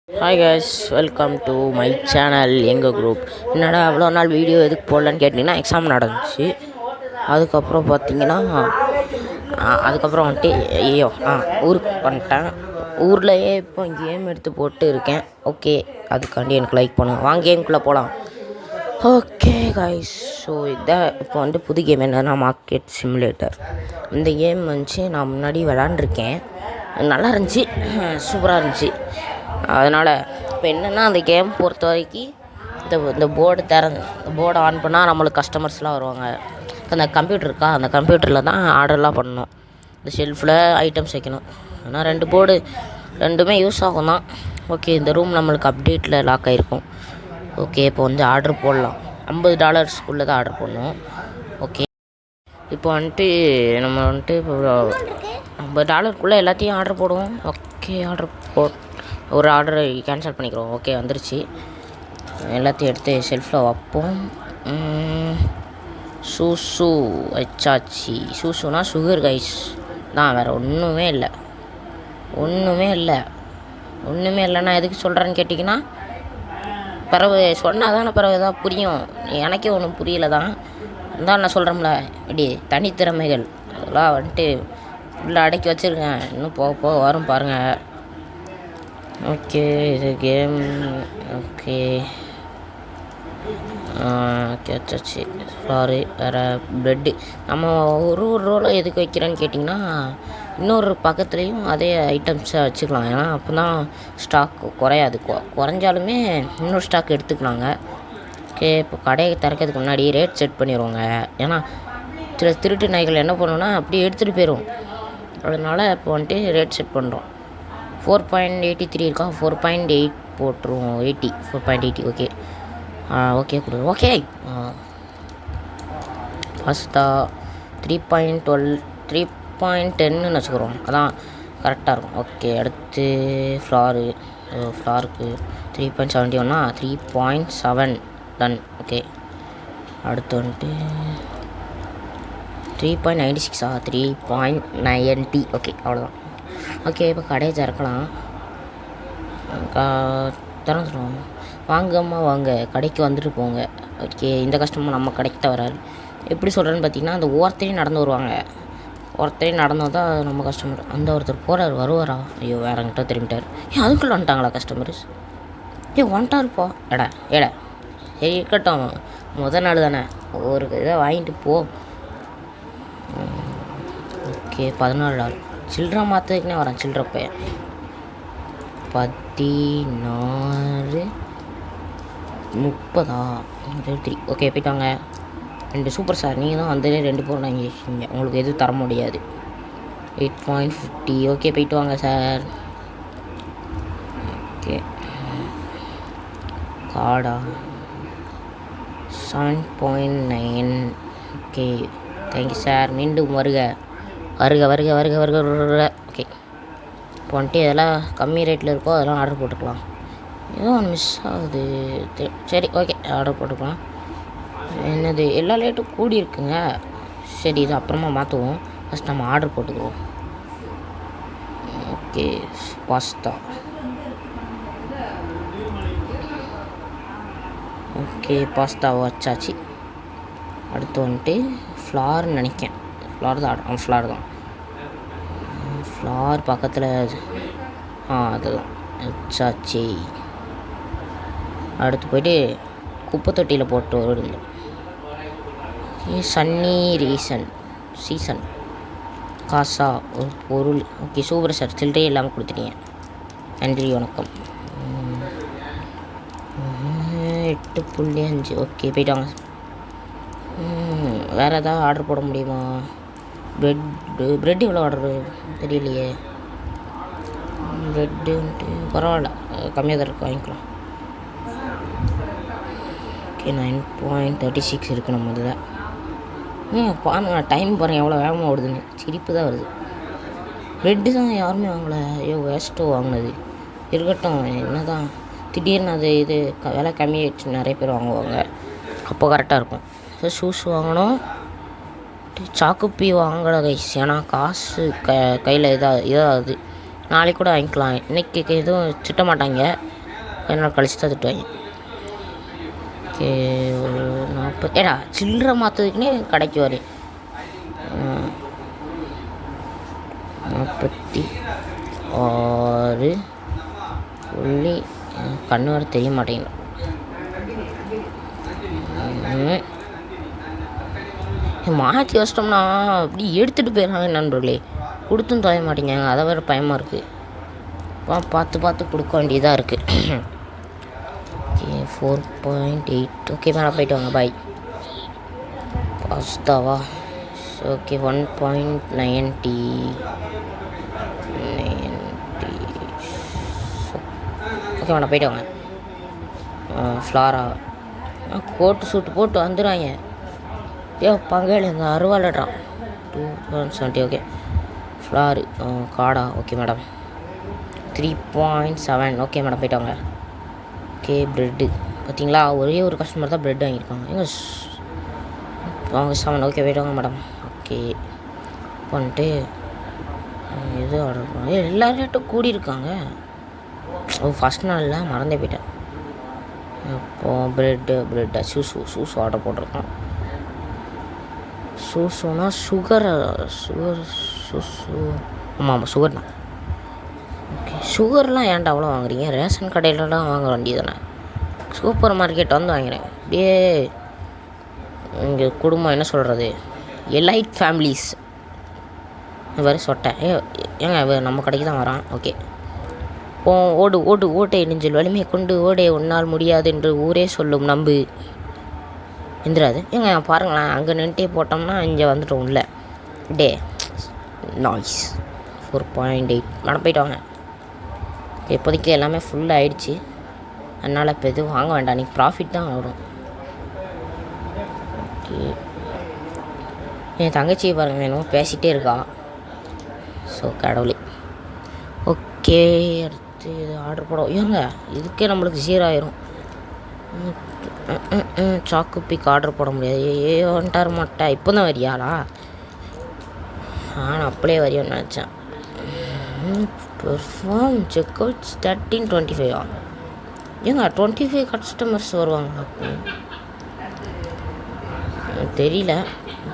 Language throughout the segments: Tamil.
Hi guys, welcome to my channel எங்கள் குரூப். என்னடா அவ்வளோ நாள் வீடியோ எதுக்கு போடலன்னு கேட்டிங்கன்னா, எக்ஸாம் நடந்துச்சு. அதுக்கப்புறம் பார்த்தீங்கன்னா அதுக்கப்புறம் வந்துட்டு ஊருக்கு வந்துட்டேன். ஊர்லேயே இப்போ கேம் எடுத்து போட்டு இருக்கேன். ஓகே, அதுக்காண்டி எனக்கு லைக் பண்ணுங்கள். வாங்க கேமுக்குள்ளே போகலாம். ஓகே காய்ஸ், ஸோ இதான் இப்போ வந்துட்டு புது கேம் என்னன்னா மார்க்கெட் சிமுலேட்டர். இந்த கேம் வந்துச்சு நான் முன்னாடி விளாண்டுருக்கேன். நல்லா இருந்துச்சு, சூப்பராக இருந்துச்சு. அதனால் இப்போ என்னென்னா அந்த கேம் பொறுத்த வரைக்கும் இந்த போர்டை ஆன் பண்ணால் நம்மளுக்கு கஸ்டமர்ஸ்லாம் வருவாங்க. அந்த கம்ப்யூட்டர் இருக்கா, அந்த கம்ப்யூட்டரில் தான் ஆர்டர்லாம் பண்ணணும். இந்த ஷெல்ஃபில் ஐட்டம்ஸ் வைக்கணும். ஆனால் ரெண்டுமே யூஸ் ஆகும் தான். ஓகே, இந்த ரூம் நம்மளுக்கு அப்டேட்டில் லாக் ஆகிருக்கும். ஓகே, இப்போ வந்து ஆர்டர் போடலாம். $50 தான் ஆர்டர் பண்ணணும். ஓகே, இப்போ வந்துட்டு நம்ம வந்துட்டு இப்போ $50 எல்லாத்தையும் ஆர்டர் போடுவோம். ஓகே, ஒரு ஆர்டரை கேன்சல் பண்ணிக்கிறோம். ஓகே, வந்துருச்சு. எல்லாத்தையும் எடுத்து ஷெல்ஃபில் வைப்போம். சூசு வச்சாச்சு. சூசுனா சுகர் கைஸ் தான், வேறு ஒன்றுமே இல்லைன்னா எதுக்கு சொல்கிறேன்னு கேட்டிங்கன்னா, பிறகு சொன்னால் தானே பிறகு தான் புரியும். எனக்கே ஒன்றும் புரியல தான். இருந்தாலும் நான் சொல்கிறோம்ல, இப்படி தனித்திறமைகள் அதெல்லாம் வந்துட்டு உள்ளே அடக்கி வச்சுருக்கேன். இன்னும் போக வரும் பாருங்கள். ஓகே, இது கேம். ஓகே வச்சாச்சு. சாரி, வேறு ப்ரெட்டு நம்ம ஒரு ரோலை எதுக்கு வைக்கிறேன்னு கேட்டிங்கன்னா, இன்னொரு பக்கத்துலேயும் அதே ஐட்டம்ஸை வச்சுக்கலாம். ஏன்னா அப்போ தான் ஸ்டாக் குறையாது. குறைஞ்சாலுமே இன்னொரு ஸ்டாக் எடுத்துக்கலாங்க. ஓகே, இப்போ கடையை திறக்கிறதுக்கு முன்னாடி ரேட் செட் பண்ணிடுவோங்க. ஏன்னா சில திருட்டு நாய்கள் என்ன பண்ணுவோன்னா அப்படியே எடுத்துகிட்டு போயிடும். அதனால் இப்போ வந்துட்டு ரேட் செட் பண்ணுறோம். 4.83 இருக்கா, 4.8 போட்டுருவோம். 4.80. ஓகே கொடுங்க. ஓகே, பாஸ்தா 3.10ன்னு வச்சுக்கிறோம். அதான் கரெக்டாக இருக்கும். ஓகே, அடுத்து ஃப்ளாருக்கு 3.71னா 3.7 டன். ஓகே, அடுத்து வந்துட்டு 3.96 3.90. ஓகே, அவ்வளோதான். ஓகே, இப்போ கடையை திறக்கலாம். திறந்துடும். வாங்கம்மா வாங்க, கடைக்கு வந்துட்டு போங்க. ஓகே, இந்த கஸ்டமர் நம்ம கடைக்கு தான் வராது. எப்படி சொல்கிறேன்னு பார்த்தீங்கன்னா, அந்த ஒருத்தரையும் நடந்து வருவாங்க. ஒருத்தரையும் நடந்து தான் நம்ம கஸ்டமர். அந்த ஒருத்தர் போகிறார், வருவாரா? ஐயோ, வேறங்கிட்ட திரும்பிட்டார். அதுக்குள்ளே வந்துட்டாங்களா கஸ்டமர்ஸ்? வந்துட்டாருப்பா. எடா சரி, இருக்கட்டும். முதல் நாள் தானே, ஒரு இதை வாங்கிட்டு போ. ஓகே, $14 சில்லறை மாற்றதுக்குன்னே வரேன். சில்லறை பையன் 16 30 23. ஓகே, போய்ட்டாங்க. 2 சூப்பர் சார். நீங்கள் தான் வந்ததே 2 பொருள் வாங்கி வச்சிங்க. உங்களுக்கு எதுவும் தர முடியாது. 8.50. ஓகே, போய்ட்டு வாங்க சார். ஓகே, கார்டா 7.9. Okay, thank you sir. மீண்டும் வருக. ஓகே, இப்போ வந்துட்டு இதெல்லாம் கம்மி ரேட்டில் இருக்கோ அதெல்லாம் ஆர்டர் போட்டுக்கலாம். ஏதோ ஒன்று மிஸ் ஆகுது. சரி, ஓகே, ஆர்டர் போட்டுக்கலாம். என்னது, எல்லா ரேட்டும் கூடி இருக்குங்க. சரி, இது அப்புறமா மாற்றுவோம். ஃபஸ்ட் நம்ம ஆர்டர் போட்டுக்குவோம். Okay, pasta. ஓகே, பாஸ்தா வச்சாச்சு. அடுத்து வந்துட்டு ஃப்ளார்னு நினைக்கிறேன். ஃப்ளார் தான். ஃப்ளார் பக்கத்தில் அதுதான் வச்சாச்சு. அடுத்து போய்ட்டு குப்பை தொட்டியில் போட்டு வருது. சன்னி சீசன் காசா ஒரு பொருள். Okay, super sir. சில்லறையே இல்லாமல் கொடுத்துட்டீங்க. நன்றி, வணக்கம். 8.5. ஓகே, போய்ட்டாங்க. வேறு எதாவது ஆர்டர் போட முடியுமா? ப்ரெட் எவ்வளோ ஆர்டரு தெரியலையே. ப்ரெட்டு வந்துட்டு பரவாயில்ல, கம்மியாக தான் இருக்குது, வாங்கிக்கலாம். ஓகே, 9.36 இருக்குது நம்ம இதில். பாருங்க, டைம் பாருங்கள் எவ்வளோ வேகமாக ஓடுதுன்னு. சிரிப்பு தான் வருது. ப்ரெட்டு தான் யாருமே வாங்கலை. ஐயோ, வேஸ்ட்டோ வாங்கினது. இருக்கட்டும், என்ன தான் திடீர்னு அது இது விலை கம்மியாகிடுச்சு, நிறைய பேர் வாங்குவாங்க. அப்போ கரெக்டாக இருக்கும். ஷூஸ் வாங்கணும். சாக்குப்பி வாங்கலை கைஸ். ஏன்னா காசு கையில் இதாகுது. நாளைக்கு கூட வாங்கிக்கலாம். இன்றைக்கி எதுவும் திட்ட மாட்டாங்க, கொஞ்ச நாள் கழிச்சு தான் திட்டுவாங்க. ஓகே, ஒரு 40 ஏடா சில்லறை மாற்றதுக்குன்னே கடைக்கு வரேன். 46 புள்ளி கண்ணு வர தெரிய மாட்டேங்குது. மாற்றி வச்சிட்டோம்னா அப்படி எடுத்துகிட்டு போயிடறாங்க நண்பர்களே. கொடுத்தும் தொலைய மாட்டேங்க, அதை வேறு பயமாக இருக்குது. பார்த்து பார்த்து கொடுக்க வேண்டியதாக இருக்குது. ஓகே 4.8. ஓகே மேலே போய்ட்டு வாங்க, பாய். பாஸ்தாவா? ஓகே 1.90. ஓகே மேடம் போய்ட்டு வாங்க. ஃப்ளாரா கோட்டு சூட்டு போட்டு வந்துடுவாங்க. பங்காளி அந்த அருவாளட்றான். 2.70. ஓகே ஃப்ளாரு காடா. Okay madam 3.7. ஓகே மேடம் போய்ட்டு வாங்க. ஓகே ப்ரெட்டு பார்த்தீங்களா, ஒரே ஒரு கஸ்டமர் தான் ப்ரெட் வாங்கியிருக்காங்க. எங்க வாங்க 7. ஓகே போய்ட்டு வாங்க மேடம். ஓகே பண்ணிட்டு எது ஆர்டர் பண்ண எல்லா ரேட்டும் கூடியிருக்காங்க. ஃபஸ்ட் நாளில் மறந்தே போயிட்டேன். இப்போது ப்ரெட்டு சூஸ் ஆர்டர் போட்டிருக்கோம். சூஸுனா சுகர் ஆமாம் சுகர் தான். ஓகே சுகர்லாம் ஏன்டா அவ்வளோ வாங்குறீங்க? ரேஷன் கடையிலலாம் வாங்க வேண்டியதானே. சூப்பர் மார்க்கெட் வந்து வாங்கினேன். அப்படியே இங்கே குடும்பம் என்ன சொல்கிறது, எலைட் ஃபேமிலிஸ் வேறு சொட்டேன். ஏங்க நம்ம கடைக்கு தான் வரான். ஓகே ஓட்டை நெஞ்சில் வலிமையை கொண்டு ஓடே உன்னால் முடியாது என்று ஊரே சொல்லும் நம்பு எந்திராது. ஏங்க பாருங்களேன், அங்கே நின்ட்டே போட்டோம்னா இங்கே வந்துட்டோம் உள்ள. டே நாய்ஸ் 4.8. மேடம் போய்ட்டு வாங்க. இப்போதைக்கு எல்லாமே ஃபுல்லாக ஆகிடுச்சு, அதனால் இப்போ எதுவும் வாங்க வேண்டாம். நீங்கள் ப்ராஃபிட் தான் வரும். ஓகே என் தங்கச்சியை பாருங்கள், என்னமோ பேசிகிட்டே இருக்கா. ஸோ கடவுளே. ஓகே அடுத்து இது ஆர்டர் போட. ஏங்க இதுக்கே நம்மளுக்கு 0 ஆயிரும். சாக்கு பிக் ஆர்டர் போட முடியாது. வந்துட்டார் மாட்டா. இப்போ தான் வரியாளா? நான் அப்படியே வரியோன்னு நினச்சேன். Perform check out 13.25. ஏங்க 25 கஸ்டமர்ஸ் வருவாங்களா? தெரியல.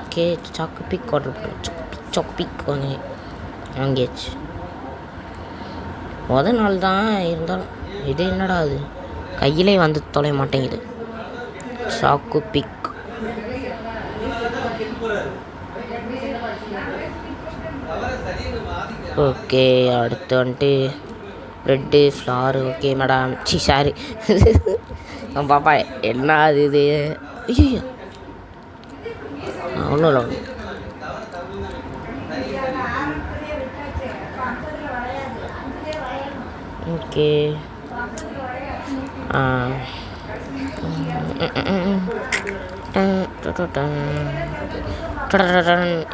ஓகே சாக்கு பிக் ஆர்டர் சாக்கு பிக் வாங்கியாச்சு. நாள் தான் இருந்தாலும் இது என்னடா அது கையிலே வந்து தொலைய மாட்டேங்குது. சாக்கு பிக் ஓகே அடுத்து வந்துட்டு bread flare. Okay madam sorry பாப்பா என்ன அது இது? ஐயோ ஒன்றும் இல்லை. ஓகே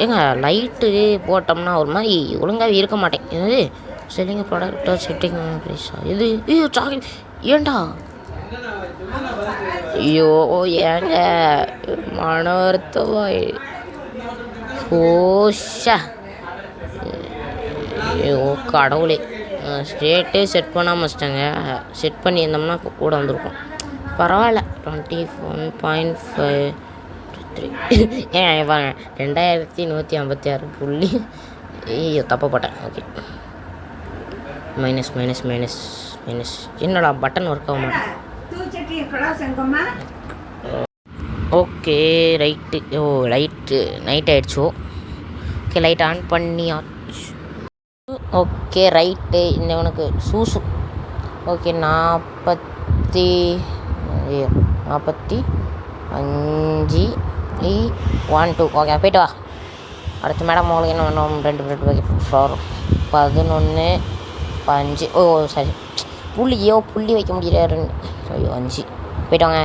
ஏங்க லைட்டு போட்டோம்னா ஒரு மாதிரி ஒழுங்காகவே இருக்க மாட்டேங்குது. செல்லிங்க ப்ராடக்டா செட்டிங் ப்ரைஸா இது? ஐயோ சாக்லேட் ஏண்டா? ஐயோ ஏங்க மன வருத்தமாய் ஓஷா. ஐயோ கடவுளே, ஸ்டேட்டே செட் பண்ணாமல் வச்சிட்டாங்க. செட் பண்ணியிருந்தோம்னா இப்போ கூட வந்திருக்கும். பரவாயில்ல 21.53. ஏன் வாங்க 2156 புள்ளி. ஐயோ தப்ப போட்டேன். Okay minus minus minus minus. என்னடா பட்டன் ஒர்க் ஆக மாட்டேன். Okay right. லைட்டு நைட் ஆகிடுச்சோ. ஓகே லைட் ஆன் பண்ணியாச்சு. Okay right. இவனுக்கு சூசு. ஓகே 45 1 2. ஓகே போய்ட்டு வா. அடுத்து மேடம் உங்களுக்கு என்ன வேணும்? 2 ப்ரெட் பாக்கெட் ஃப்ளோர் 11.5. சரி புள்ளி வைக்க முடியல. 2 ஐயோ 5. போய்ட்டு வாங்க.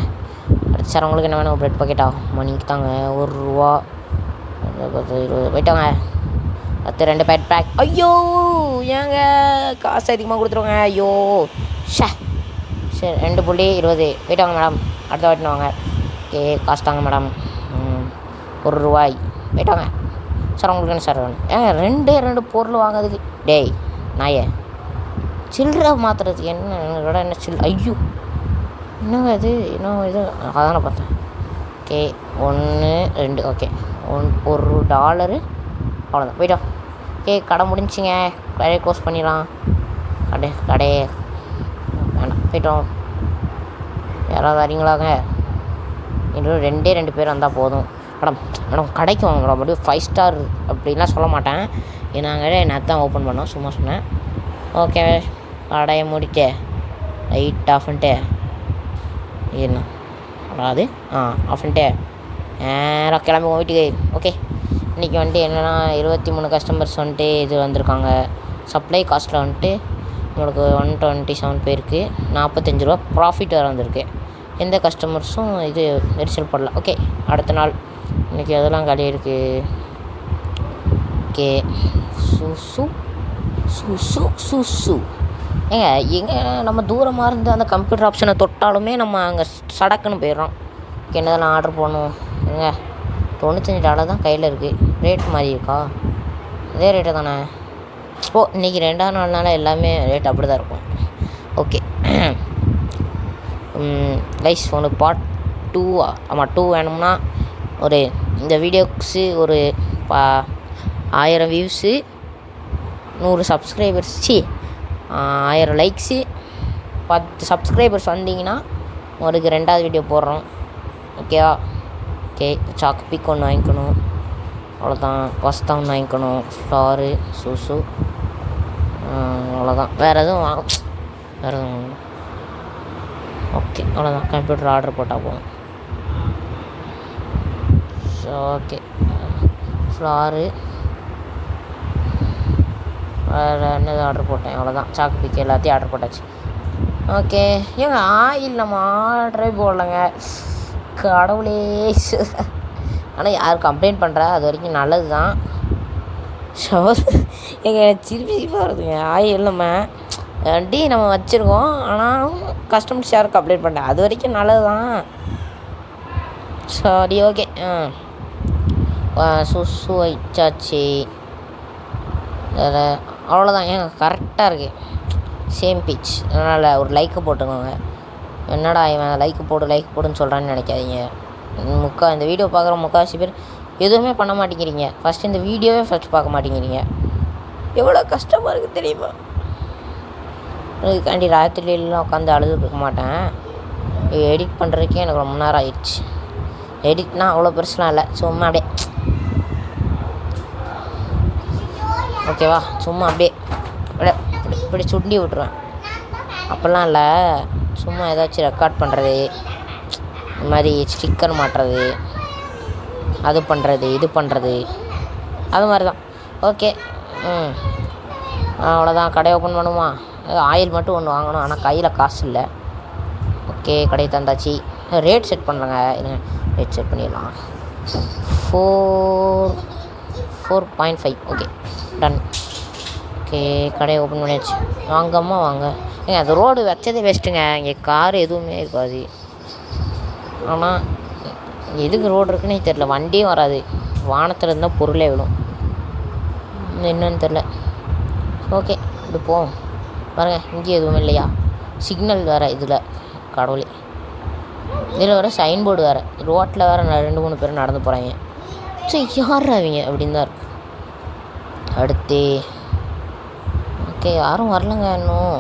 அடுத்து சார் உங்களுக்கு என்ன வேணும்? ப்ரெட் பாக்கெட்டா? மணிக்கு தாங்க ₹1 20. போய்ட்டு வாங்க. அடுத்து 2 பேக். ஐயோ ஏங்க காசு அதிகமாக கொடுத்துருவாங்க. ஐயோ சரி 2.20. போய்ட்டு வாங்க மேடம். அடுத்த வாட்டின்னு வாங்க. ஓகே காசு தாங்க மேடம். ₹1. போய்ட்டு வாங்க. சார் உங்களுக்கு என்ன சார் வேணும்? ஏங்க 2 பொருள் வாங்குறதுக்கு டேய் நாயே சில்லறை மாற்றுறதுக்கு என்ன ஐயோ என்னங்க இது இன்னும் இது அதானே பார்த்தேன். ஓகே 1 2 ஓகே $1 அவ்வளோதான் போய்ட்டோம். ஓகே கடை முடிஞ்சிங்க, கடையை க்ளோஸ் பண்ணிடலாம். கடையை வேணாம் போய்ட்டோம். யாராவது வரீங்களாங்க? இன்னும் 2 பேர் வந்தால் போதும். மேடம் கடைக்கு வாங்க மேடம், அப்படியே 5 ஸ்டார் அப்படின்லாம் சொல்ல மாட்டேன். ஏன்னாங்க நான் தான் ஓப்பன் பண்ணோம், சும்மா சொன்னேன். ஓகே கடையை முடிக்க லைட் ஆஃப் பண்ணிட்டு என்ன அதாவது ஆஃப் பண்ணிட்டு நேராக கிளம்பி வீட்டுக்கு. ஓகே இன்றைக்கி வந்துட்டு என்னென்னா 23 கஸ்டமர்ஸ் வந்துட்டு இது வந்திருக்காங்க. சப்ளை காஸ்ட்டில் வந்துட்டு உங்களுக்கு 127 பேருக்கு $45 ப்ராஃபிட் வேறு வந்திருக்கு. எந்த கஸ்டமர்ஸும் இது நெரிசல் படல. ஓகே அடுத்த நாள் இன்றைக்கி அதெல்லாம் கடை இருக்குது. ஓகே சூசு எங்கே நம்ம தூரமாக இருந்து அந்த கம்ப்யூட்டர் ஆப்ஷனை தொட்டாலுமே நம்ம அங்கே சடக்குன்னு போயிடுறோம். ஓகே என்னதெல்லாம் ஆர்டர் பண்ணணும் எங்க $95 தான் கையில் இருக்குது. ரேட் மாதிரி இருக்கா? இதே ரேட்டு தானே. இன்றைக்கி 2ஆம் நாள்னால எல்லாமே ரேட் அப்படி தான் இருக்கும். ஓகே கைஸ் ஒன்று பார்ட் 2 ஆமாம் 2 வேணும்னா ஒரு இந்த வீடியோக்கு ஒரு 1000 வியூஸு 100 சப்ஸ்கிரைபர்ஸ் 1000 லைக்ஸு 10 சப்ஸ்கிரைபர்ஸ் வந்தீங்கன்னா உங்களுக்கு 2வது வீடியோ போடுறோம். ஓகேவா? ஓகே சாக்கு பிக் ஒன்று வாங்கிக்கணும், அவ்வளோதான். பஸ்தா ஒன்று வாங்கிக்கணும், ஃப்ளாரு சூசு, அவ்வளோதான். வேறு எதுவும் வாங்கணும். ஓகே அவ்வளோதான். கம்ப்யூட்டர் ஆர்டர் போட்டால் போதும். ஸோ ஓகே ஃப்ளாரு வேறு என்னது ஆர்டர் போட்டேன், அவ்வளோதான். சாக்கு பிக் எல்லாத்தையும் ஆர்டர் போட்டாச்சு. ஓகே ஏங்க ஆயில் நம்ம ஆர்டரே போடலைங்க, கடவுளே. ஆனால் யார் கம்ப்ளைண்ட் பண்ணுறா, அது வரைக்கும் நல்லது தான். ஸோ எனக்கு சிரிப்பாக வருதுங்க. ஆயில் நம்ம வண்டி நம்ம வச்சுருக்கோம், ஆனால் கஸ்டமர்ஸ் யாரும் கம்ப்ளைண்ட் பண்ணுறேன், அது வரைக்கும் நல்லது தான். சரி ஓகே சுசு வச்சாச்சு. வேறு அவ்வளோதான். ஏங்க கரெக்டாக இருக்குது, சேம் பிச். அதனால் ஒரு லைக்கை போட்டுக்கோங்க. என்னடா இவன் லைக் போடுன்னு சொல்கிறான்னு நினைக்காதீங்க. இந்த வீடியோ பார்க்குற முக்கால்வாசி பேர் எதுவுமே பண்ண மாட்டேங்கிறீங்க. ஃபஸ்ட்டு இந்த வீடியோவே பார்க்க மாட்டேங்கிறீங்க. எவ்வளோ கஷ்டமாக இருக்குது தெரியுமா? அதுக்காண்டி ராத்திரிலாம் உட்காந்து அழுதுட்டு இருக்க மாட்டேன். எடிட் பண்ணுறதுக்கே எனக்கு ரொம்ப நேரம் ஆயிடுச்சு. எடிட்னா அவ்வளோ பெருசுலாம் இல்லை, சும்மா அப்படியே ஓகேவா, சும்மா அப்படியே இப்படி சுண்டி விட்ருவேன். அப்போல்லாம் இல்லை, சும்மா ஏதாச்சும் ரெக்கார்ட் பண்ணுறது, இந்த மாதிரி ஸ்டிக்கர் மாட்டுறது, அது பண்ணுறது இது பண்ணுறது, அது மாதிரி தான். ஓகே அவ்வளோதான். கடை ஓப்பன் பண்ணுமா? ஆயில் மட்டும் ஒன்று வாங்கணும், ஆனால் கையில் காசு இல்லை. ஓகே கடையை தந்தாச்சு. ரேட் செட் பண்ணுறேங்க, ரேட் செட் பண்ணிடலாம். 4.5 ஓகே டன். ஓகே கடையை ஓப்பன் பண்ணியாச்சு. வாங்கம்மா வாங்க. ஏங்க அந்த ரோடு வச்சதே பெஸ்ட்டுங்க, இங்கே கார் எதுவுமே இருக்காது. ஆனால் எதுக்கு ரோடு இருக்குன்னே தெரில, வண்டியும் வராது, வானத்தில் இருந்தால் பொருளே விடும், என்னன்னு தெரில. ஓகே இப்படி போவோம். பாருங்கள் இங்கே எதுவும் இல்லையா, சிக்னல் வேறு இதில், கடவுளே. இதில் வேறு சைன் போர்டு வேறு, ரோட்டில் வேறு 2-3 பேர் நடந்து போகிறாங்க. சரி யார் அவங்க அப்படின்னு தான் இருக்கு. அடுத்து ஓகே யாரும் வரலங்க இன்னும்.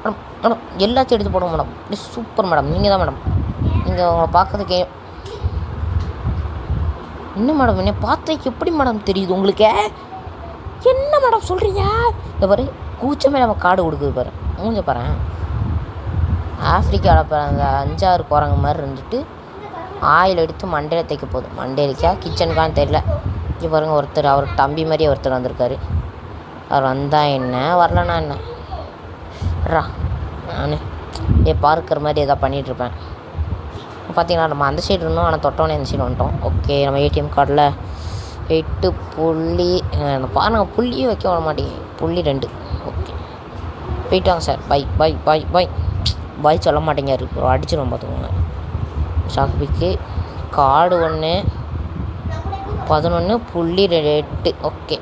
மேடம் மேடம் எல்லாத்தையும் எடுத்து போடுவோம் மேடம். இப்படி சூப்பர் மேடம், நீங்கள் தான் மேடம். நீங்கள் உங்களை பார்க்கறதுக்கே என்ன மேடம், என்னை பார்த்து எப்படி மேடம் தெரியுது உங்களுக்கு? என்ன மேடம் சொல்கிறீங்க? இந்த பாரு கூச்சமே நம்ம காடு கொடுக்குது பாரு, மூஞ்ச பாரு. ஆஃப்ரிக்காவில் பாரு அந்த 5-6 குரங்கு மாதிரி இருந்துட்டு ஆயில் எடுத்து மண்டையில் தைக்க போகுது. மண்டையிலிக்கா கிச்சனுக்கான்னு தெரில. இங்கே பாருங்கள் ஒருத்தர், அவர் தம்பி மாதிரியே ஒருத்தர் வந்திருக்காரு. அவர் வந்தால் என்ன வரலன்னா என்ன நான் பார்க்குற மாதிரி எதாவது பண்ணிகிட்ருப்பேன். பார்த்தீங்கன்னா நம்ம அந்த சைடு இருந்தோம், ஆனால் தொட்டோன்னே இந்த சைடு வந்துட்டோம். ஓகே நம்ம ஏடிஎம் கார்டில் 8 புள்ளி பாருங்கள், புள்ளியும் வைக்க வர மாட்டேங்க, புள்ளி 2. ஓகே போயிட்டாங்க sir, bye bye bye bye bye சொல்ல மாட்டேங்காரு, அடிச்சிடும் பார்த்துக்கோங்க. ஷாப்பிக்கு கார்டு 1 11.8. ஓகே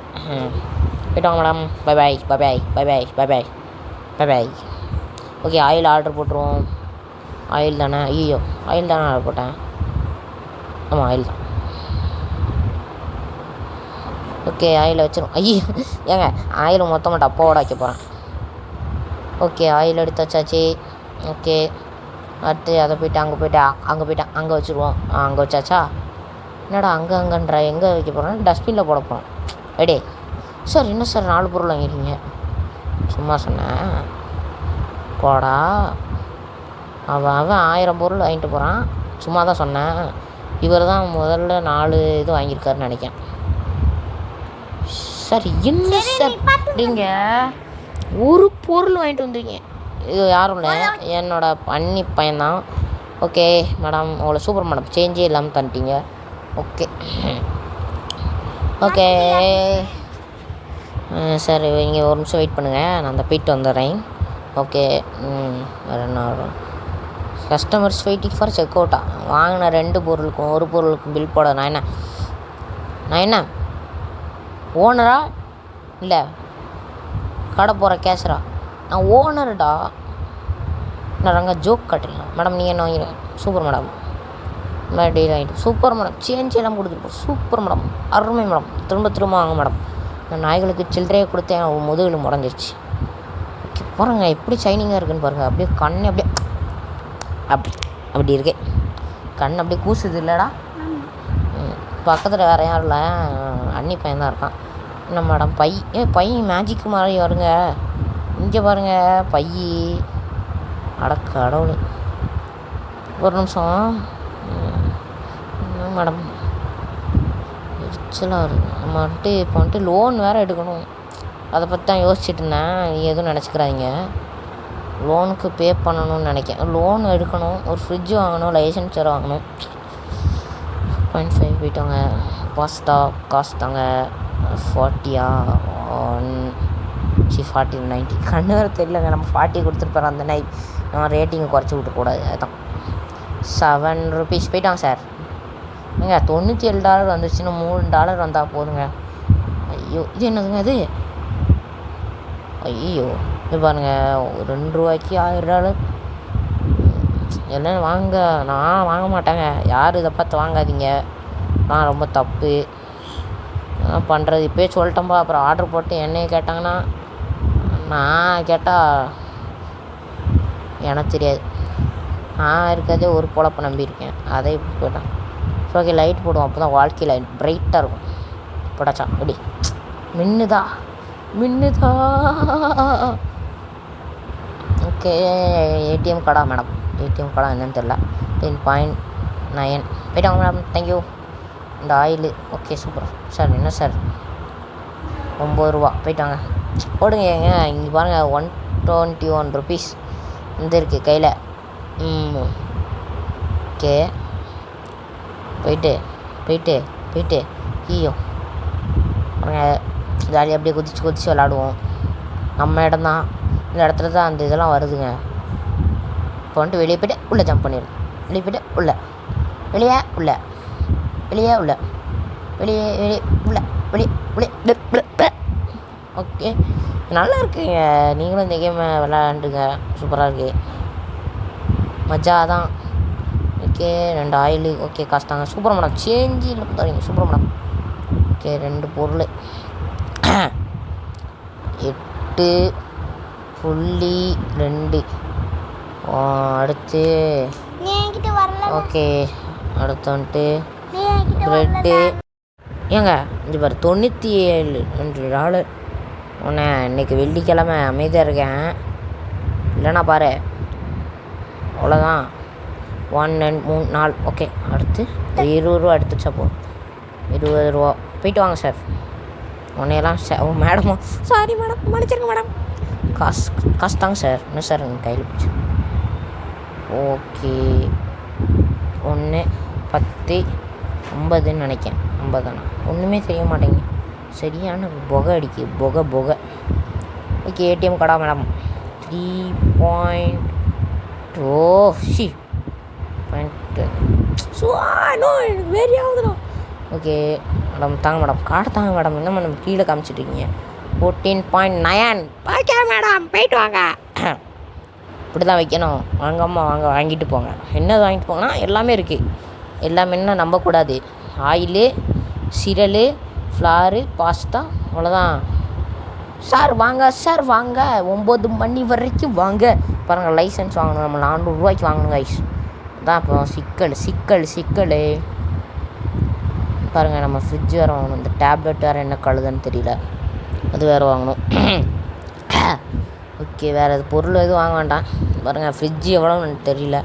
போய்ட்டாங்க madam. Bye bye bye bye bye bye bye bye. Bye. Okay, oil order போட்டுருவோம். ஆயில் தானே? ஐயோ, ஆயில் தானே ஆர்டர் போட்டேன். ஆமாம், ஆயில் தான். ஓகே, ஆயில் வச்சிடும். ஐயோ ஏங்க, ஆயில் மொத்தமாக டப்பாவோட வைக்க போகிறேன். ஓகே, ஆயில் எடுத்து வச்சாச்சு. ஓகே, அடுத்து அதை போய்ட்டு அங்கே வச்சுருவோம். அங்கே வச்சாச்சா? என்னடா அங்கன்ற எங்கே வைக்க போகிறேன்? டஸ்ட்பினில் போட போகிறோம். எடே சார், என்ன சார் 4 பொருள் வாங்கிருக்கீங்க? சும்மா சொன்னேன் போடா. அவன் 1000 பொருள் வாங்கிட்டு போகிறான். சும்மா தான் சொன்னேன். இவர் தான் முதல்ல 4 இது வாங்கியிருக்காருன்னு நினைக்கிறேன். சார் என்ன சார் நீங்கள் ஒரு பொருள் வாங்கிட்டு வந்துருக்கீங்க? இது யாரும் இல்லை, என்னோட அண்ணி பையன்தான். ஓகே மேடம், உங்களை சூப்பர் மேடம், சேஞ்சே இல்லாமல் தந்துட்டீங்க. ஓகே ஓகே சார், இங்கே ஒரு நிமிஷம் வெயிட் பண்ணுங்கள், நான் அந்த போயிட்டு வந்துடுறேன். ஓகே. வேறு என்ன வரும்? கஸ்டமர்ஸ் வெயிட்டிங் ஃபார் செக் அவுட்டா? வாங்கின 2 பொருளுக்கும் 1 பொருளுக்கும் பில் போட நான் என்ன ஓனரா இல்லை கடை போகிற கேஷரா? நான் ஓனருடா. நான் ரங்க ஜோக் காட்டுறீங்க மேடம். நீங்கள் என்ன வாங்கிறேன்? Super madam. டீல் வாங்கிட்டு சூப்பர் மேடம், சேஞ்ச் எல்லாம் கொடுத்துருப்போம். சூப்பர் மேடம், அருமை மேடம், திரும்ப வாங்க மேடம். நான் நாய்களுக்கு சில்லறையை கொடுத்தேன், முதுகில் முடஞ்சிருச்சு. ஓகே, பாருங்கள் எப்படி ஷைனிங்காக இருக்குன்னு பாருங்கள். அப்படியே கண் அப்படி இருக்கே, கண் அப்படியே கூசுது இல்லைடா. பக்கத்தில் வேறு யாரும் இல்லை, அண்ணி பையன் தான் இருக்கான். என்ன மேடம் பை மேஜிக் மாதிரி வருங்க. இங்கே பாருங்கள் பை. அடக்க கடவுளே, ஒரு நிமிஷம் மேடம். எரிச்சலாக இருக்குது. இப்போ வந்துட்டு லோன் வேறு எடுக்கணும். அதை பற்றி தான் யோசிச்சுட்டு இருந்தேன். எதுவும் நினச்சிக்கிறாதீங்க. லோனுக்கு பே பண்ணணும்னு நினைக்கிறேன். லோன் எடுக்கணும், ஒரு ஃப்ரிட்ஜ் வாங்கணும், லைசன்ஸ் வேறு வாங்கணும். 0.5 போயிட்டோங்க. பாஸ்தா காசு தாங்க. 40 40 90 கண்ணு வேறு தெரியலங்க. நம்ம 40 கொடுத்துருப்பாரு அந்த நைட். நம்ம ரேட்டிங்கை குறைச்சி விட்டுக்கூடாது, அதுதான். $7 போயிட்டாங்க சார். ஏங்க $97 வந்துச்சுன்னா $3 வந்தால் போதுங்க. ஐயோ, இது என்னதுங்க அது? ஐயோ, இது பாருங்கள், $2 $1000. எல்லாம் நான் வாங்க மாட்டேங்க. யாரும் இதை பார்த்து வாங்காதீங்க. நான் ரொம்ப தப்பு பண்ணுறது. இப்போயே சொல்லிட்டோம்பா. அப்புறம் ஆர்டர் போட்டு என்னையை கேட்டாங்கன்னா, நான் கேட்டால் எனக்கு தெரியாது. நான் இருக்கிறதே ஒரு பொழப்பை நம்பியிருக்கேன், அதை போயிட்டேன். ஓகே, லைட் போடுவோம், அப்போ தான் வாழ்க்கை லைட் பிரைட்டாக இருக்கும். போடாச்சா எப்படி மின்னுதா? ஓகே, ஏடிஎம் கார்டா மேடம்? ஏடிஎம் கார்டா என்னன்னு தெரில. 10.9 போயிட்டாங்க மேடம். தேங்க்யூ. இந்த ஆயிலு ஓகே சூப்பர் சார். என்ன சார் $9 போயிட்டாங்க. போடுங்க. ஏங்க இங்கே பாருங்கள், $121 இந்த இருக்குது கையில். ஓகே, போயிட்டு ஐயோ ஜாலியாக அப்படியே குதிச்சு விளாடுவோம். நம்ம இடம்தான், இந்த இடத்துல தான் அந்த இதெல்லாம் வருதுங்க. இப்போ வந்துட்டு வெளியே போய்ட்டு உள்ளே ஜம்ப் பண்ணிடணும். வெளியே போய்ட்டு வெளியே ஓகே, நல்லா இருக்குங்க. நீங்களும் இந்த கேமை விளாண்டுங்க, சூப்பராக இருக்குது, மஜா தான். ஓகே, 2 ஆயிலு ஓகே, காசு தாங்க. சூப்பர் மேடம், சேஞ்சு இல்லை பார்த்தாங்க. Super madam. ஓகே, 2 பொருள் 8.2. அடுத்து ஓகே, அடுத்து வந்துட்டு ப்ரெட்டு. ஏங்க இங்கே பாரு, $97 உன்னை இன்றைக்கி வெள்ளிக்கிழமை அமைதியாக இருக்கேன், இல்லைன்னா பாரு அவ்வளோதான். 1 2 3 4 ஓகே. அடுத்து $20 எடுத்துச்சா போ. $20 போயிட்டு வாங்க சார். உன்னையெல்லாம் ஓ மேடமா, சாரி மேடம், மன்னிச்சிருங்க மேடம். காசு தாங்க சார். என்ன சார் எங்கள் கையில் போச்சு. ஓகே, 1 10 50ன்னு நினைக்கிறேன். 50 ஒன்றுமே தெரிய மாட்டேங்க. சரியான புகை அடிக்கு, புகை. ஓகே, ஏடிஎம் கார்டா மேடம்? 3.2 எனக்கு வேறு ஆகுதுண்ணா. ஓகே மேடம், தாங்க மேடம், கார்டு தாங்க மேடம். என்ன மேடம் கீழே காமிச்சிட்ருக்கீங்க? 14.9. ஓகே மேடம், போயிட்டு வாங்க. இப்படி தான் வைக்கணும். வாங்கம்மா வாங்க, வாங்கிட்டு போங்க. என்னது வாங்கிட்டு போங்கன்னா எல்லாமே இருக்குது. எல்லாமே என்ன நம்பக்கூடாது. ஆயிலு, சிரல், ஃப்ளாரு, பாஸ்தா, அவ்வளோதான். சார் வாங்க, சார் வாங்க, 9 மணி வரைக்கும் வாங்க. பாருங்கள், லைசன்ஸ் வாங்கணும். நம்ம 400 ரூபாய்க்கு வாங்கணும் கைஸ். அதான் இப்போ சிக்கல் பாருங்கள். நம்ம ஃப்ரிட்ஜ் வேறு வாங்கணும். இந்த டேப்லெட் வேறு என்ன கழுதுன்னு தெரியல, அது வேறு வாங்கணும். ஓகே, வேறு எது பொருள் எதுவும் வாங்க வேண்டாம். பாருங்கள், ஃப்ரிட்ஜு எவ்வளோன்னு தெரியல.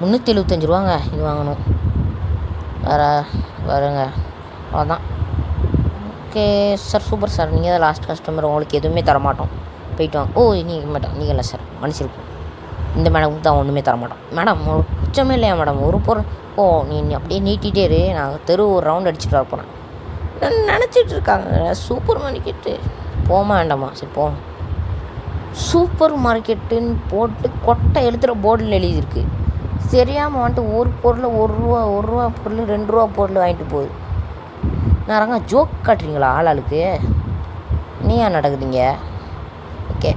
375 ரூபாங்க இது வாங்கணும். வேறுங்க அவ்வளோதான். Okay sir, super sir. நீங்கள் தான் லாஸ்ட் கஸ்டமர், உங்களுக்கு எதுவுமே தரமாட்டோம், போயிட்டு வாங்க. ஓ, நீங்கள் மேடம், நீங்கள் இல்லை சார், மன்னிச்சிருப்போம். இந்த மேடமுக்கு தான் ஒன்றுமே தரமாட்டோம். மேடம் உங்களுக்கு குச்சமே இல்லையா மேடம்? ஒரு பொருள் ஓ, நீ அப்படியே நீட்டிகிட்டே இரு, நான் தெரு ஒரு ரவுண்ட் அடிச்சுட்டு வர போகிறேன். நினச்சிட்டு இருக்காங்க சூப்பர் மார்க்கெட்டு. போமா வேண்டாமா? சரி போ. சூப்பர் மார்க்கெட்டுன்னு போட்டு கொட்டை எழுத்துகிற போர்டில் எழுதியிருக்கு. தெரியாமல் வந்துட்டு ஒரு பொருளை 1 ரூபா பொருள் 2 ரூபா பொருள் வாங்கிட்டு போகுது. நாரங்க ஜோக் காட்டுறீங்களா ஆளுக்கு? நீயா நடக்குதுங்க? ஓகே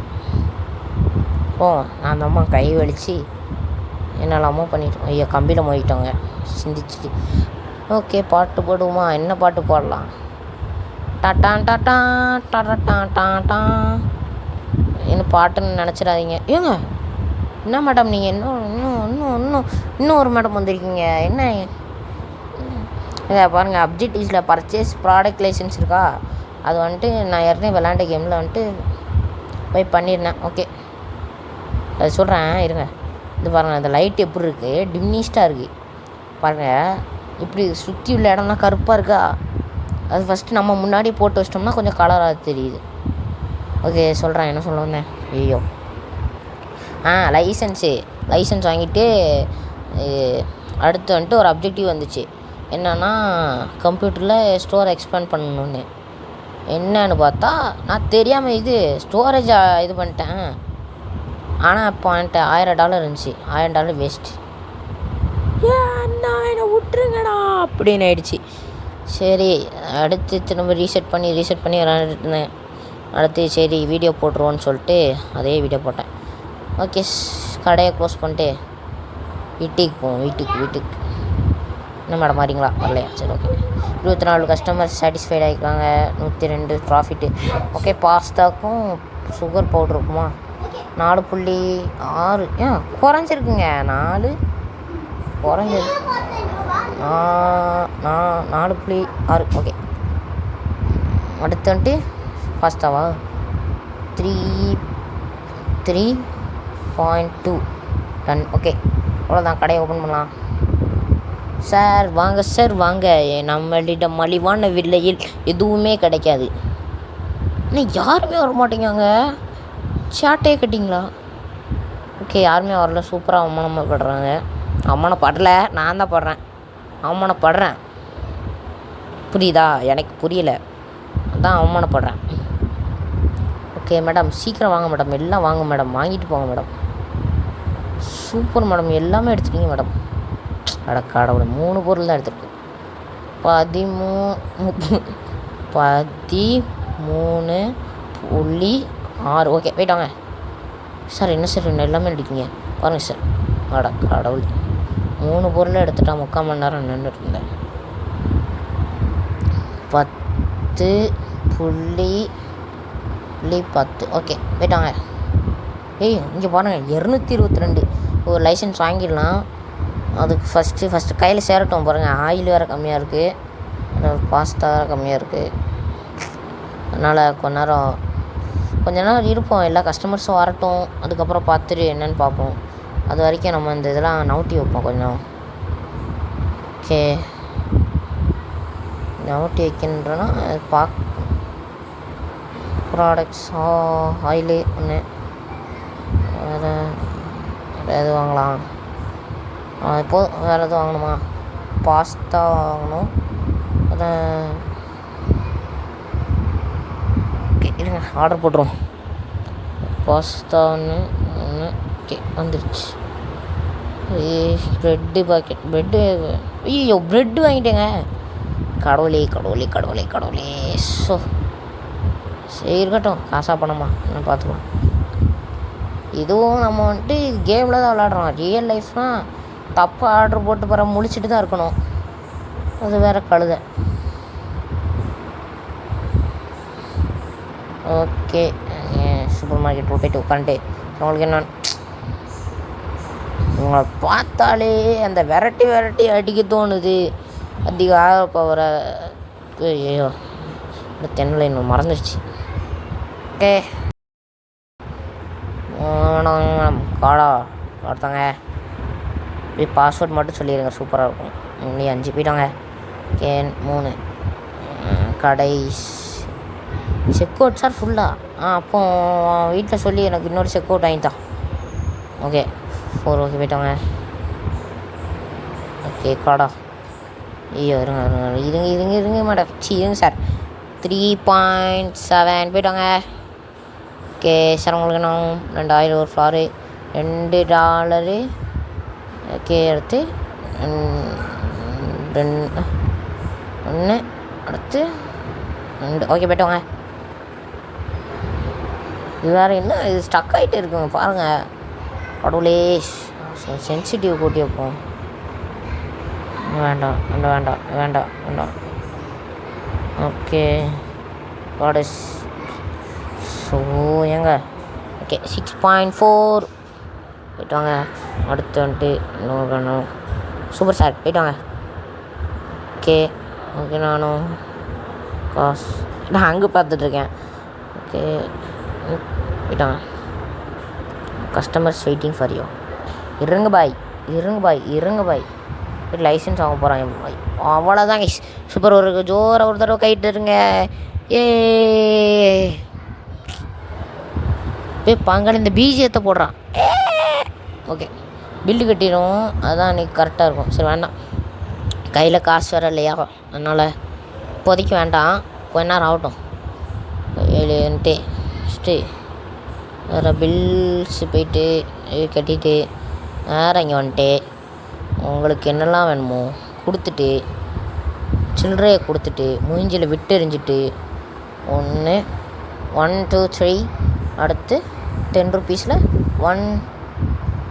ஓ, நான் அந்த அம்மா கை வலிச்சு என்னெல்லாமோ பண்ணிட்டோம். ஐயோ, கம்பியில் மோதிட்டோங்க சிந்திச்சுட்டு. ஓகே, பாட்டு போடுவோமா? என்ன பாட்டு பாடலாம்? டாட்டான் டாட்டான் டாட்டான் டாட்டான். என்ன பாட்டுன்னு நினச்சிடாதீங்க. ஏங்க என்ன மேடம் நீங்கள் இன்னும் ஒரு மேடம் வந்திருக்கீங்க? என்ன இதை பாருங்கள், அப்ஜெக்டிவ்ஸில் பர்ச்சேஸ் ப்ராடக்ட் லைசன்ஸ் இருக்கா? அது வந்துட்டு நான் ஏற்கனவே விளாண்ட கேமில் வந்துட்டு போய் பண்ணியிருந்தேன். ஓகே, அது சொல்கிறேன் இருங்க. இது பாருங்கள், இந்த லைட் எப்படி இருக்குது, டிம்னிஸ்டாக இருக்குது பாருங்கள். இப்படி சுற்றி உள்ள இடம்லாம் கருப்பாக இருக்கா? அது ஃபஸ்ட்டு நம்ம முன்னாடி போட்டு வச்சிட்டோம்னா கொஞ்சம் கலராக தெரியுது. ஓகே சொல்கிறேன், என்ன சொல்ல வந்தேன்? ஐயோ, லைசன்ஸ் வாங்கிட்டு அடுத்து வந்துட்டு ஒரு அப்ஜெக்டிவ் வந்துச்சு. என்னென்னா கம்ப்யூட்டரில் ஸ்டோர் எக்ஸ்பேண்ட் பண்ணணுன்னு. என்னன்னு பார்த்தா நான் தெரியாமல் இது ஸ்டோரேஜ் இது பண்ணிட்டேன். ஆனால் இப்போ என்கிட்ட $1000 இருந்துச்சு. $1000 வேஸ்ட். ஏன்னா என்னை விட்டுருங்கண்ணா அப்படின்னு ஆயிடுச்சு. சரி, அடுத்து திரும்ப ரீசெட் பண்ணி விளாண்டுட்டு இருந்தேன். அடுத்து சரி வீடியோ போட்டுருவோன்னு சொல்லிட்டு அதே வீடியோ போட்டேன். ஓகே, கடையை க்ளோஸ் பண்ணிட்டு வீட்டுக்கு போவோம். வீட்டுக்கு என்ன மேடம் வரீங்களா? வரலையா? சரி ஓகே. 24 கஸ்டமர்ஸ் சாட்டிஸ்ஃபைட் ஆகிருக்காங்க. 102 ப்ராஃபிட்டு. ஓகே, பாஸ்தாக்கும் சுகர் பவுட்ரு இருக்குமா? 4.6 குறைஞ்சிருக்குங்க. 4 குறைஞ்சிருக்கு. 4.6. ஓகே, அடுத்து வந்துட்டு பாஸ்தாவா 3.2 டன். ஓகே, அவ்வளோதான். கடையை ஓப்பன் பண்ணலாம். சார் வாங்க, சார் வாங்க. நம்மளிடம் மலிவான விலையில் எதுவுமே கிடைக்காது. ஆனால் யாருமே வர மாட்டேங்காங்க. சாட்டே கட்டிங்களா? ஓகே, யாருமே வரல. சூப்பராக அவமானப்படுறாங்க. அவமானப்படல, நான் தான் படுறேன். அவமானப்படுறேன், புரியுதா? எனக்கு புரியலை, அதான் அவமானப்படுறேன். ஓகே மேடம், சீக்கிரம் வாங்க மேடம், எல்லாம் வாங்க மேடம், வாங்கிட்டு போங்க மேடம். சூப்பர் மேடம், எல்லாமே எடுத்துட்டீங்க மேடம். கடவுளை 3 பொருள் தான் எடுத்துருக்கு. 13.6. ஓகே, போயிட்டாங்க சார். என்ன சார் எல்லாமே எடுக்கீங்க பாருங்கள் சார். கடவுள், 3 பொருளை எடுத்துட்டா 3/4 மணி நேரம் நின்றுட்டு இருந்தேன். 10.10. ஓகே, போயிட்டாங்க. ஏய், இங்கே பாருங்கள், 222 ஒரு லைசன்ஸ் வாங்கிடலாம். அதுக்கு ஃபஸ்ட்டு கையில் சேரட்டும் பாருங்கள். ஆயில் வேறு கம்மியாக இருக்குது, பாஸ்தா வேறு கம்மியாக இருக்குது. அதனால் கொஞ்ச நேரம் இருப்போம். எல்லா கஸ்டமர்ஸும் வரட்டும், அதுக்கப்புறம் பார்த்துட்டு என்னென்னு பார்ப்போம். அது வரைக்கும் நம்ம இந்த இதெல்லாம் நவுட்டி வைப்போம் கொஞ்சம். ஓகே, நவுட்டி வைக்கின்றனா ப்ராடக்ட்ஸ் ஆயிலு ஒன்று. வேறு எது வாங்கலாம்? இப்போது வேறு எதுவும் வாங்கணுமா? பாஸ்தா வாங்கணும். அதை ஓகே இருங்க, ஆர்டர் போட்டுருவோம். பாஸ்தா ஒன்று. ஓகே, வந்துருச்சு. Bread packet. ஐயோ, ப்ரெட்டு வாங்கிட்டேங்க. கடவுளே. ஸோ சரி இருக்கட்டும், காசாக பணமா நான் பார்த்துக்குவோம். இதுவும் நம்ம வந்துட்டு கேமில் தான் விளாட்றோம். ரியல் லைஃப்னால் தப்பாக ஆர்டர் போட்டு போகிற முழிச்சிட்டு தான் இருக்கணும். அது வேறு கழுதை. ஓகே, சூப்பர் மார்க்கெட் போயிட்டு உட்காந்துட்டு உங்களுக்கு என்ன உங்களை பார்த்தாலே அந்த விரட்டி அடிக்க தோணுது. அதிக ஆகப்போகிற ஐயோ இந்த தென்னில் இன்னும் மறந்துடுச்சு. ஓகே காடா ஒருத்தங்க போய் பாஸ்வேர்ட் மட்டும் சொல்லிடுங்க, சூப்பராக இருக்கும். இன்னும் 5 போயிட்டாங்க. ஓகே 3 கடை செக் அவுட் சார் ஃபுல்லாக. அப்போ வீட்டில் சொல்லி எனக்கு இன்னொரு செக் அவுட் வாங்கித்தான். ஓகே 4 ஓகே போயிட்டாங்க. ஓகே காடா ஐயோ இருங்க மேடம் இருங்க சார். 3.7 போயிட்டாங்க. ஓகே சார் உங்களுக்கு நான் 2000 ஒரு ஃப்ளாரு $2. ஓகே அடுத்து 1 அடுத்து 2 ஓகே போய்ட்டோங்க. இது வேறு என்ன இது ஸ்டக் ஆகிட்டு இருக்குங்க பாருங்கள். கடவுளே சென்சிட்டிவ் கூட்டி வைப்போம். வேண்டாம். ஓகே காடஸ் ஸோ ஏங்க ஓகே 6.4 போய்ட்டு வாங்க. அடுத்து வந்துட்டு இன்னொரு சூப்பர் சார் போய்ட்டு வாங்க. ஓகே நானும் காசு நான் அங்கே பார்த்துட்ருக்கேன். ஓகே போய்ட்டாங்க. Customers waiting for you. இருங்க பாய் லைசன்ஸ் வாங்க போகிறாங்க பாய். அவ்வளோதாங்க சூப்பர். ஒரு ஜோரை ஒரு தடவை கைட்டுருங்க. போய் பங்காளி இந்த பிஜிஎத்தை போடுறான். ஓகே பில்லு கட்டிடும், அதுதான் அன்றைக்கி கரெக்டாக இருக்கும். சரி வேண்டாம், கையில் காசு வேறு இல்லையா, அதனால் இப்போதைக்கு வேண்டாம், கொஞ்ச நேரம் ஆகட்டும். ஏழுன்ட்டு ஃபஸ்ட்டு வேறு பில்ஸு போயிட்டு கட்டிட்டு நேரம் இங்கே வந்துட்டு உங்களுக்கு என்னெல்லாம் வேணுமோ கொடுத்துட்டு சில்லறையை கொடுத்துட்டு மூஞ்சியில் விட்டு எறிஞ்சிட்டு 1 2 3 அடுத்து 10 ரூபீஸில் 1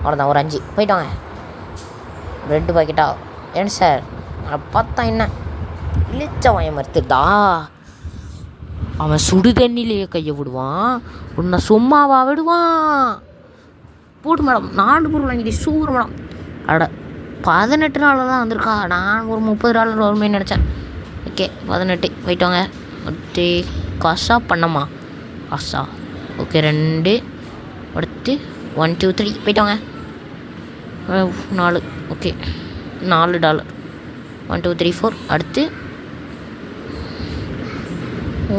அவ்வளோதான். ஒரு 5 போயிட்டாங்க. ரெட்டு பாக்கெட்டா ஏன் சார் பார்த்தா என்ன இழிச்ச வாய மறுத்துட்டா. அவன் சுடு தண்ணியிலேயே கையை விடுவான், உன்னை சும்மாவா விடுவான். போட்டு மேடம் 4 பொருள் வாங்கிட்டு சூப்பர் மேடம். அட 18 நாளெல்லாம் வந்திருக்கா. நான் ஒரு 30 நாள் வருமேன்னு நினச்சேன். ஓகே 18 போயிட்டோங்க. அடுத்து காசா பண்ணமா காசா. ஓகே 2 அடுத்து 1 2 3 போயிட்டோங்க. 4 ஓகே $4 1 2 3 4 அடுத்து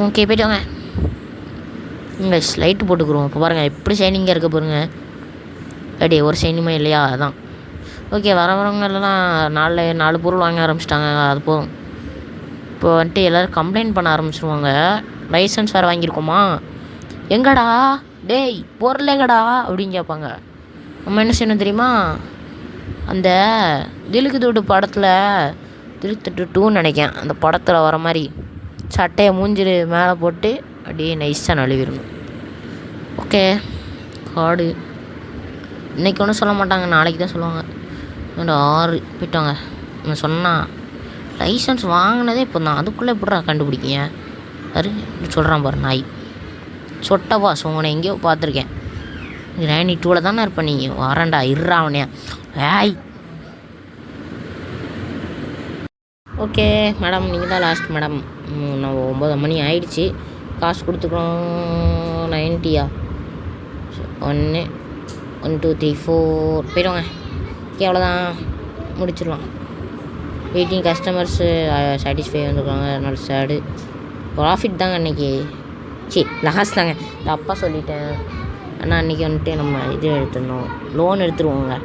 ஓகே போய்ட்டோங்க. இங்கே ஸ்லைட்டு போட்டுக்குறோம். இப்போ பாருங்கள் எப்படி ஷைனிங்காக இருக்க பாருங்க. அப்படியே ஒரு ஷைனியுமே இல்லையா, அதான். ஓகே வரவங்க எல்லாம் 4 பொருள் வாங்க ஆரம்பிச்சிட்டாங்க. அது போதும். இப்போ வந்துட்டு எல்லோரும் கம்ப்ளைண்ட் பண்ண ஆரம்பிச்சிருவாங்க. லைசன்ஸ் வேறு வாங்கியிருக்கோமா, எங்கடா டேய் பொருள் எங்கடா அப்படின்னு கேட்பாங்க. நம்ம என்ன செய்யணும் தெரியுமா, அந்த திலுக்கு தூடு படத்தில் திருத்தட்டு 2 நினைக்கேன், அந்த படத்தில் வர மாதிரி சட்டையை மூஞ்சி மேலே போட்டு அப்படியே நைஸாக நழுவிடணும். ஓகே கார்டு இன்றைக்கி ஒன்றும் சொல்ல மாட்டாங்க, நாளைக்கு தான் சொல்லுவாங்க. 6 போயிட்டாங்க. நான் சொன்னால் லைசன்ஸ் வாங்கினதே இப்போ தான், அதுக்குள்ளே எப்படிடா கண்டுபிடிக்கிங்க அது சொல்கிறான் பாரு நாய். சொட்டப்பா உன்னை எங்கேயோ பார்த்துருக்கேன். கிராணி 2 தானே இருப்பேன், நீங்கள் வரேன்டா இருறா அவனையா ஏய். ஓகே மேடம் நீங்கள் தான் லாஸ்ட் மேடம். நான் 9 மணி ஆயிடுச்சு. காசு கொடுத்துக்கிறோம் 90 1 1 2 3 4 போய்டுவாங்க. ஓகே அவ்வளோதான் முடிச்சிடலாம். வெயிட்டிங் கஸ்டமர்ஸு சாட்டிஸ்ஃபை வந்துருக்காங்க, அதனால சேடு. ப்ராஃபிட் தாங்க அன்றைக்கி, லாஸ் தாங்க. தப்பாக சொல்லிட்டேன். ஆனால் அன்றைக்கி வந்துட்டு நம்ம இது எடுத்துடணும், லோன் எடுத்துருவோங்க.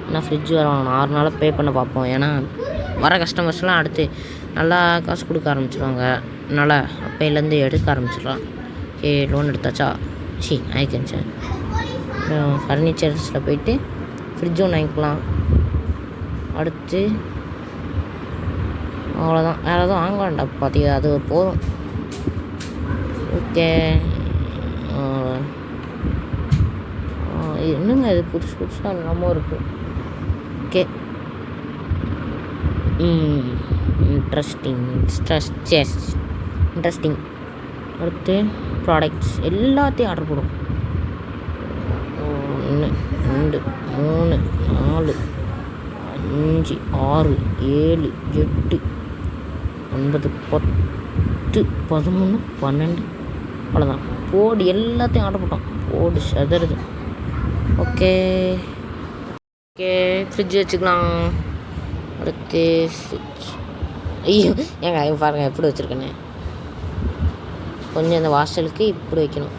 ஆனால் ஃப்ரிட்ஜ் வர 6 நாளாக பே பண்ண பார்ப்போம். ஏன்னா வர கஸ்டமர்ஸ்லாம் அடுத்து நல்லா காசு கொடுக்க ஆரம்பிச்சிடுவாங்க. அதனால் அப்பையிலேருந்து எடுக்க ஆரம்பிச்சிடலாம். ஓகே லோன் எடுத்தாச்சா ஆயிடுச்சு சார். ஃபர்னிச்சர்ஸில் போயிட்டு ஃப்ரிட்ஜ் ஒன்று வாங்கிக்கலாம். அடுத்து அவ்வளோதான், வேறு எதுவும் வாங்க வேண்டாம் பார்த்தீங்க, அது போதும். ஓகே. என்னங்க இது புதுசு புதுசாக என்னமோ இருக்குது. ஓகே. இன்ட்ரெஸ்டிங். அடுத்து ப்ராடக்ட்ஸ் எல்லாத்தையும் ஆர்டர் போடும். 1 2 3 4 5 6 7 8 9 10 11 12 அவ்வளோதான். போடு எல்லாத்தையும் ஆர்டர் போட்டோம். போடு சதறுது. ஓகே. ஃப்ரிட்ஜ் வச்சுக்கலாம். அடுத்து ஃப்ரிட்ஜ். ஐயோ ஏங்க பாருங்கள் எப்படி வச்சுருக்கேன்னு. கொஞ்சம் இந்த வாசலுக்கு இப்படி வைக்கணும்.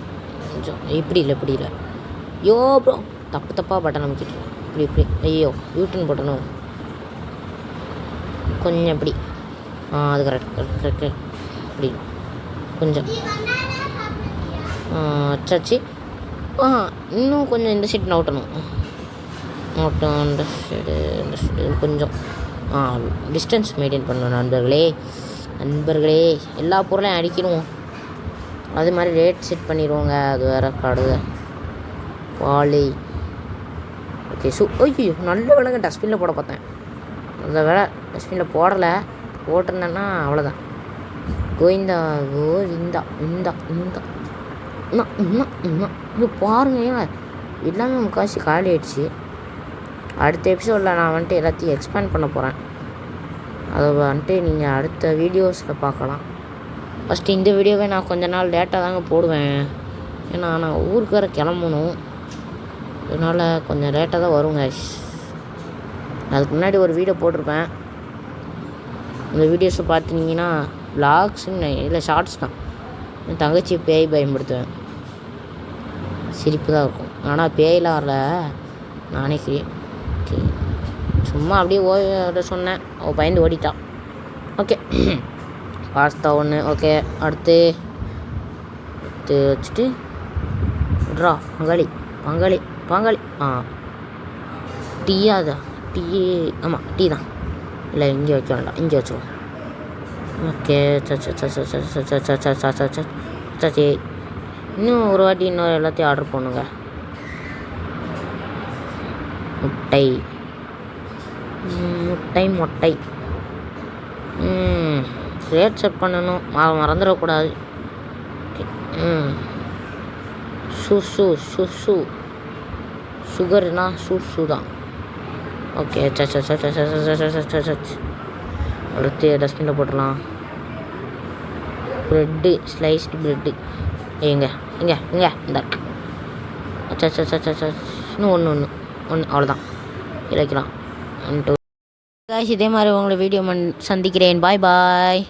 கொஞ்சம் இப்படி இல்லை. ஐயோ ப்ரோ தப்பாக பட்டன் அமைக்கிட்டு இப்படி ஐயோ யூட்டன் போட்டணும். கொஞ்சம் இப்படி அது கரெக்ட் இப்படி கொஞ்சம் வச்சாச்சு. இன்னும் கொஞ்சம் இந்த சைடு நோட்டணும். இந்த சைடு கொஞ்சம் டிஸ்டன்ஸ் மெயின்டைன் பண்ணணும். நண்பர்களே எல்லா பொருளையும் அடிக்கணும். அது மாதிரி ரேட் செட் பண்ணிடுவோங்க. அது வேறு கடுகு பாலி. ஓகே. ஐயோ நல்ல விலங்க டஸ்ட்பினில் போட பார்த்தேன். அந்த வேலை டஸ்ட்பினில் போட்டிருந்தேன்னா அவ்வளோதான். கோவிந்தா இப்போ பாருங்க எல்லாமே முக்கால்வாசி காலி ஆகிடுச்சு. அடுத்த எபிசோடில் நான் வந்துட்டு எல்லாத்தையும் எக்ஸ்பேண்ட் பண்ண போகிறேன். அதை வந்துட்டு நீங்கள் அடுத்த வீடியோஸில் பார்க்கலாம். ஃபஸ்ட்டு இந்த வீடியோவை நான் கொஞ்ச நாள் லேட்டாக தாங்க போடுவேன். ஏன்னா நான் ஊருக்கு வேறு கிளம்பணும். அதனால் கொஞ்சம் லேட்டாக தான் வருங்க. அதுக்கு முன்னாடி ஒரு வீடியோ போட்டிருப்பேன். இந்த வீடியோஸை பார்த்துட்டிங்கன்னா விளாக்ஸுன்னு இல்லை ஷார்ட்ஸ் தான். என் தங்கச்சி பேய் பயன்படுத்துவேன். சிரிப்பு தான் இருக்கும். ஆனால் பேயெலாம் வரல, நானே சும்மா அப்படியே ஓட சொன்னேன். அவள் பயந்து ஓடிட்டான். ஓகே. பாஸ்தா 1. ஓகே. அடுத்து வச்சுட்டு ட்ரா பங்காளி டீயா? டீ ஆமாம் டீ தான். இல்லை இங்கே வைக்க வேண்டாம், இங்கே வச்சுருவோம். ஓகே. சச்சி இன்னும் ஒரு வாட்டி இன்னொரு எல்லாத்தையும் ஆர்டர் பண்ணுங்க. முட்டை ரேட் செட் பண்ணணும், மறந்துடக்கூடாது. சுகர்னா சூ தான். ஓகே. அடுத்து டஸ்ட்பினில் போட்டுடலாம். ப்ரெட்டு ஸ்லைஸ்டு ப்ரெட்டு இங்கே இந்த இருக்கு. இன்னும் ஒன்று அவ்வளோதான் இழைக்கலாம். இதே மாதிரி உங்களை வீடியோ சந்திக்கிறேன். பாய்.